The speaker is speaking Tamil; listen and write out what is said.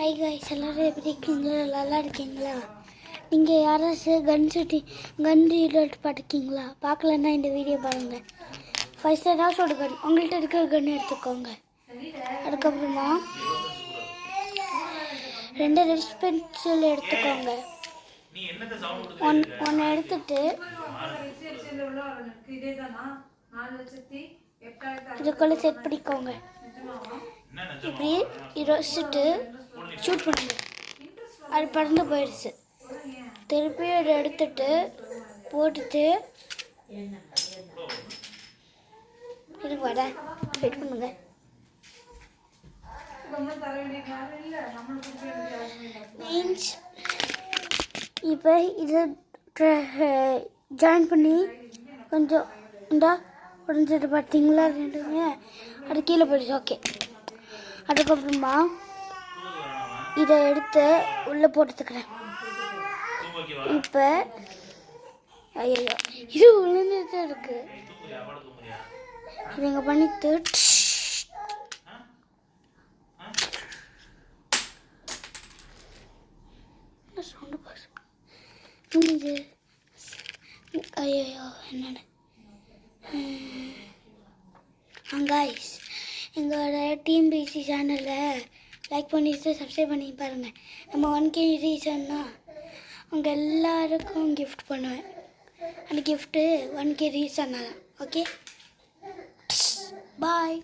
ஹை காய்ஸ், எல்லோரும் எப்படி இருக்கீங்களா? நல்லா இருக்கீங்களா? நீங்கள் யாராச்சும் கன் ரீலோட் பார்த்துருக்கீங்களா? பார்க்கலன்னா இந்த வீடியோ பாருங்கள். ஃபர்ஸ்ட் ஏதாச்சும் கன் உங்கள்கிட்ட இருக்கிற கன் எடுத்துக்கோங்க. அதுக்கப்புறமா 2 ரெட் பென்சில் எடுத்துக்கோங்க. ஒன்று எடுத்துட்டு இதுக்குள்ளே செட் பண்ணிக்கோங்க. இப்படி இதை வச்சுட்டு ஷூட் பண்ணுங்க. அது பறந்து போயிடுச்சு. திருப்பி அதை எடுத்துட்டு போட்டுட்டு எனக்கு வர வெயிட் பண்ணுங்க. மீன்ஸ் இப்போ இதை ஜாயின் பண்ணி கொஞ்சம் இந்தா உடஞ்சிட்டு பார்த்தீங்களா? ரெண்டுமே அது கீழே போயிடுச்சு. ஓகே, அதுக்கப்புறமா இதை எடுத்து உள்ளே போட்டுக்கிறேன். இப்போ ஐயோ இது விழுந்துட்டு இருக்கு. இவங்க பண்ணிட்டு சவுண்டு முடிஞ்சு. ஐயோ என்னோட காய்ஸ், எங்களோட டீம் பிசி சேனலை லைக் பண்ணிட்டு சப்ஸ்கிரைப் பண்ணி பாருங்கள். நம்ம 1K ரீசன்னா அவங்க எல்லாருக்கும் கிஃப்ட் பண்ணுவேன். அந்த கிஃப்ட்டு 1K ரீசன்னா தான். ஓகே, பாய்.